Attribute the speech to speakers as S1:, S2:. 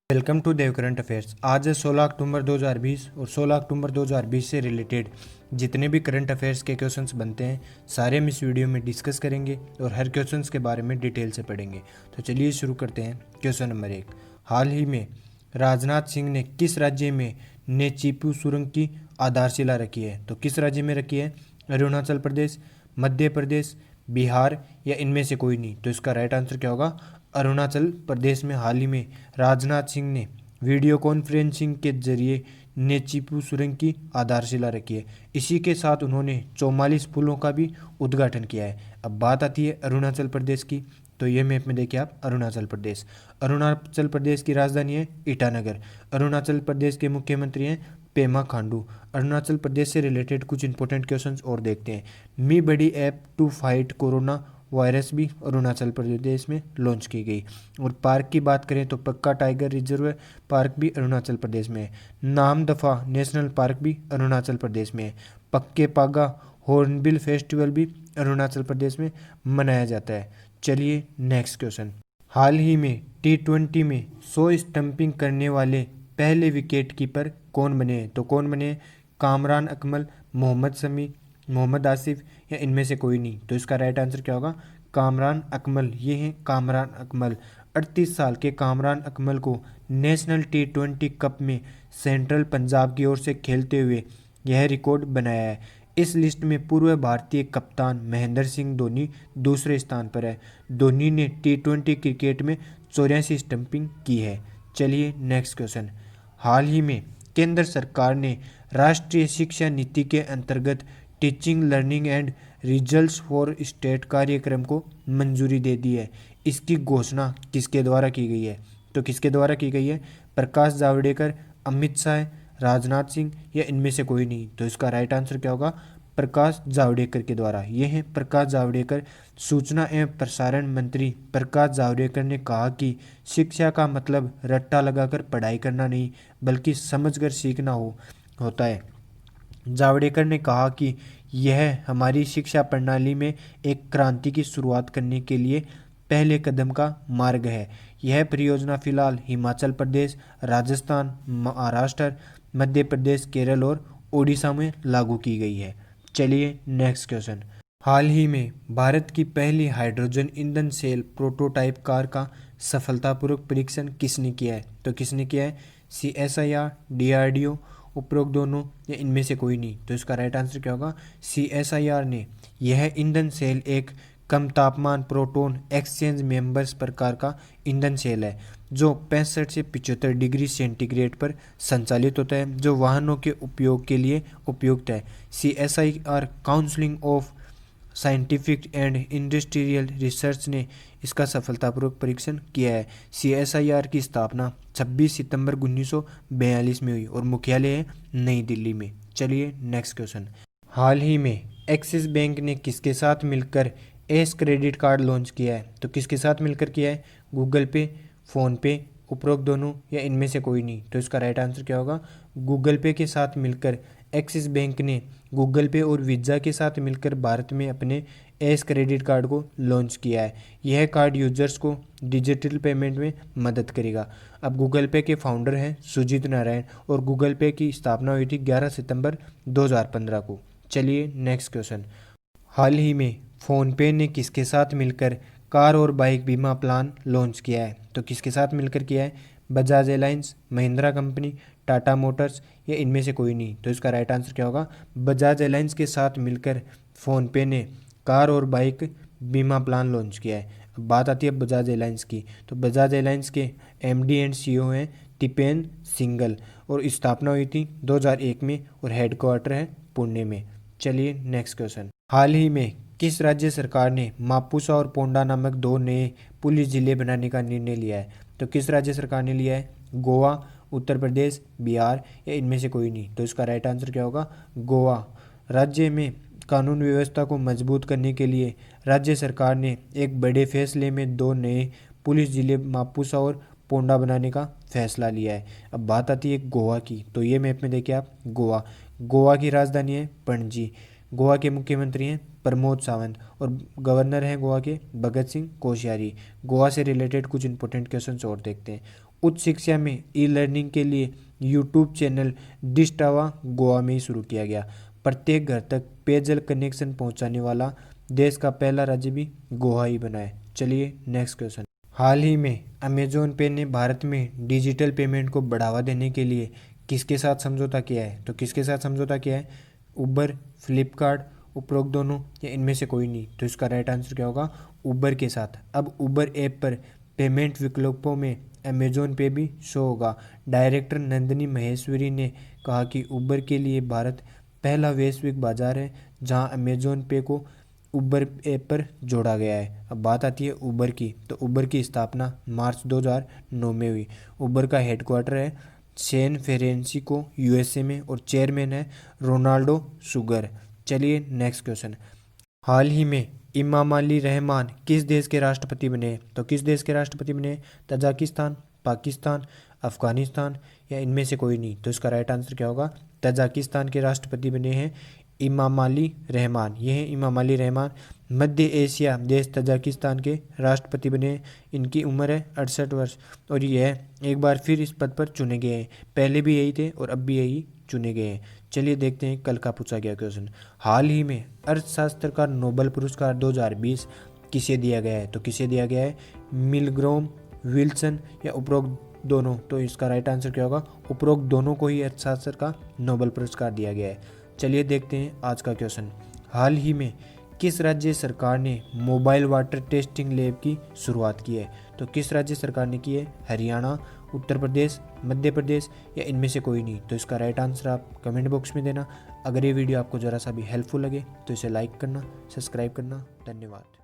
S1: Welcome to Dev current affairs. आज है 16 अक्टूबर 2020 और 16 अक्टूबर 2020 से रिलेटेड जितने भी करंट अफेयर्स के क्वेश्चंस बनते हैं सारे हम इस वीडियो में डिस्कस करेंगे और हर क्वेश्चंस के बारे में डिटेल से पढ़ेंगे। तो चलिए शुरू करते हैं। क्वेश्चन नंबर 1, हाल ही में राजनाथ सिंह ने किस राज्य में नेचीपू सुरंग की आधारशिला रखी है? तो किस राज्य में रखी है? अरुणाचल प्रदेश, मध्य प्रदेश, बिहार या इनमें से कोई नहीं? तो इसका राइट आंसर क्या होगा? अरुणाचल प्रदेश में हाल ही में राजनाथ सिंह ने वीडियो कॉन्फ्रेंसिंग के जरिए नेचीपू सुरंग की आधारशिला रखी है। इसी के साथ उन्होंने 44 पुलों का भी उद्घाटन किया है। अब बात आती है अरुणाचल प्रदेश की, तो ये मैप में देखिए आप अरुणाचल प्रदेश। अरुणाचल प्रदेश की राजधानी है ईटानगर। अरुणाचल प्रदेश के मुख्यमंत्री हैं पेमा खांडू। अरुणाचल प्रदेश से रिलेटेड कुछ इंपॉर्टेंट क्वेश्चंस और देखते हैं। मी बड़ी app to fight corona virus भी अरुणाचल प्रदेश में लॉन्च की गई। और पार्क की बात करें तो पक्का टाइगर रिजर्व पार्क भी अरुणाचल प्रदेश में है। नामदफा नेशनल पार्क भी अरुणाचल प्रदेश में है। पक्के पागा हॉर्नबिल फेस्टिवल भी अरुणाचल प्रदेश में मनाया जाता है। चलिए नेक्स्ट क्वेश्चन। हाल ही में T20 में 100 स्टंपिंग करने वाले पहले विकेट कीपर कौन बने हैं? तो कौन बने? कामरान अकमल, मोहम्मद शमी, मोहम्मद आसिफ या इनमें से कोई नहीं? तो इसका राइट आंसर क्या होगा? कामरान अकमल। ये हैं कामरान अकमल। 38 साल के कामरान अकमल को नेशनल T20 कप में सेंट्रल पंजाब की ओर से खेलते हुए यह रिकॉर्ड बनाया है। इस लिस्ट में पूर्व भारतीय कप्तान महेंद्र सिंह धोनी दूसरे स्थान पर है। धोनी ने T20 क्रिकेट में 84 स्टंपिंग की है। चलिए नेक्स्ट क्वेश्चन। हाल ही में केंद्र सरकार ने राष्ट्रीय शिक्षा नीति के अंतर्गत teaching learning and results for state कार्यक्रम को मंजूरी दे दी है। इसकी घोषणा किसके द्वारा की गई है? तो किसके द्वारा की गई है? प्रकाश जावड़ेकर, अमित शाह, राजनाथ सिंह या इनमें से कोई नहीं? तो इसका राइट आंसर क्या होगा? प्रकाश जावड़ेकर के द्वारा। ये हैं प्रकाश जावड़ेकर। सूचना एवं प्रसारण मंत्री प्रकाश जावड़ेकर ने कहा कि शिक्षा का मतलब रट्टा लगाकर पढ़ाई करना नहीं बल्कि समझकर सीखना होता है। जावड़ेकर ने कहा कि यह हमारी शिक्षा प्रणाली में एक क्रांति की शुरुआत करने के लिए पहले कदम का मार्ग है। यह परियोजना फिलहाल हिमाचल प्रदेश, राजस्थान, महाराष्ट्र, मध्य प्रदेश, केरल और ओडिशा में लागू की गई है। चलिए नेक्स्ट क्वेश्चन। हाल ही में भारत की पहली हाइड्रोजन ईंधन सेल प्रोटोटाइप कार का सफलतापूर्वक परीक्षण किसने किया है? तो किसने किया है? CSIR, DRDO, उपरोक्त दोनों या इनमें से कोई नहीं? तो इसका राइट आंसर क्या होगा? CSIR ने। यह ईंधन सेल एक कम तापमान प्रोटॉन एक्सचेंज मेंबर्स प्रकार का ईंधन सेल है जो 65 से 75 डिग्री सेंटीग्रेड पर संचालित होता है, जो वाहनों के उपयोग के लिए उपयुक्त है। CSIR council of scientific and industrial research ने इसका सफलतापूर्वक परीक्षण किया है। CSIR की स्थापना 26 सितंबर 1942 में हुई और मुख्यालय है नई दिल्ली में। चलिए नेक्स्ट क्वेश्चन। हाल ही में एक्सिस बैंक ने किसके साथ मिलकर एस क्रेडिट कार्ड लॉन्च किया है? तो किसके साथ मिलकर किया है? गूगल पे, फोन पे, उपरोक्त दोनों या इनमें से कोई नहीं? तो इसका राइट आंसर क्या होगा? गूगल पे के साथ मिलकर एक्सिस बैंक ने गूगल पे और वीज़ा के साथ मिलकर भारत में अपने एस क्रेडिट कार्ड को लॉन्च किया है। यह कार्ड यूजर्स को डिजिटल पेमेंट में मदद करेगा। अब गूगल पे के फाउंडर हैं सुजीत नारायण और गूगल पे की स्थापना हुई थी 11 सितंबर 2015 को। चलिए नेक्स्ट क्वेश्चन। हाल ही में फ़ोनपे ने किसके साथ मिलकर कार और बाइक बीमा प्लान लॉन्च किया है? तो किसके साथ मिलकर किया है? Bajaj Allianz, Mahindra company, Tata Motors या इनमें से कोई नहीं? तो इसका राइट आंसर क्या होगा? बजाज एलायंस के साथ मिलकर फ़ोनपे ने कार और बाइक बीमा प्लान लॉन्च किया है। अब बात आती है बजाज एलायंस की, तो बजाज एलायंस के MD एंड CEO हैं टिपेन सिंगल और स्थापना हुई थी 2001 में और हेडक्वार्टर है पुणे में। चलिए नेक्स्ट क्वेश्चन। हाल ही में किस राज्य सरकार ने मापुसा और पोंडा नामक 2 नए पुलिस जिले बनाने का निर्णय लिया है? तो किस राज्य सरकार ने लिया है? गोवा, उत्तर प्रदेश, बिहार या इनमें से कोई नहीं? तो इसका राइट आंसर क्या होगा? गोवा। राज्य में कानून व्यवस्था को मजबूत करने के लिए राज्य सरकार ने एक बड़े फैसले में 2 नए पुलिस जिले मापुसा और पोंडा बनाने का फैसला लिया है। अब बात आती है गोवा की, तो ये मैप में देखिए आप गोवा। गोवा की राजधानी है पणजी। गोवा के मुख्यमंत्री हैं प्रमोद सावंत और गवर्नर हैं गोवा के भगत सिंह कोश्यारी। गोवा से रिलेटेड कुछ इंपॉर्टेंट क्वेश्चंस और देखते हैं। उच्च शिक्षा में ई लर्निंग के लिए यूट्यूब चैनल डिस्टावा गोवा में ही शुरू किया गया। प्रत्येक घर तक पेयजल कनेक्शन पहुंचाने वाला देश का पहला राज्य भी गोवा ही बना है। चलिए नेक्स्ट क्वेश्चन। हाल ही में अमेजोन पे ने भारत में डिजिटल पेमेंट को बढ़ावा देने के लिए किसके साथ समझौता किया है? तो किसके साथ समझौता किया है? उबर, फ्लिपकार्ट, उपरोक्त दोनों या इनमें से कोई नहीं? तो इसका राइट आंसर क्या होगा? उबर के साथ। अब उबर ऐप पर पेमेंट विकल्पों में अमेजोन पे भी शो होगा। डायरेक्टर नंदिनी महेश्वरी ने कहा कि उबर के लिए भारत पहला वैश्विक बाजार है जहां अमेजोन पे को उबर ऐप पर जोड़ा गया है। अब बात आती है उबर की, तो उबर की स्थापना मार्च 2009 में हुई। उबर का हेडक्वार्टर है सैन फ्रांसिस्को यूएसए में और चेयरमैन है रोनाल्डो सुगर। चलिए नेक्स्ट क्वेश्चन। हाल ही में इमाम अली रहमान किस देश के राष्ट्रपति बने? तो किस देश के राष्ट्रपति बने? तजाकिस्तान, पाकिस्तान, अफगानिस्तान या इनमें से कोई नहीं? तो इसका राइट आंसर क्या होगा? तजाकिस्तान के राष्ट्रपति बने हैं इमाम अली रहमान। ये हैं इमाम अली रहमान। मध्य एशिया देश तजाकिस्तान के राष्ट्रपति बने हैं। इनकी उम्र है 68 वर्ष और यह एक बार फिर इस पद पर चुने गए हैं। पहले भी यही थे और अब भी यही चुने गए हैं। चलिए देखते हैं कल का पूछा गया क्वेश्चन। हाल ही में अर्थशास्त्र का नोबेल पुरस्कार 2020 किसे दिया गया है? तो किसे दिया गया है? मिलग्रोम, विल्सन या उपरोक्त दोनों? तो इसका राइट आंसर क्या होगा? उपरोक्त दोनों को ही अर्थशास्त्र का नोबेल पुरस्कार दिया गया है। चलिए देखते हैं आज का क्वेश्चन। हाल ही में किस राज्य सरकार ने मोबाइल वाटर टेस्टिंग लैब की शुरुआत की है? तो किस राज्य सरकार ने की है? हरियाणा, उत्तर प्रदेश, मध्य प्रदेश या इनमें से कोई नहीं? तो इसका राइट आंसर आप कमेंट बॉक्स में देना। अगर ये वीडियो आपको ज़रा सा भी हेल्पफुल लगे तो इसे लाइक करना, सब्सक्राइब करना। धन्यवाद।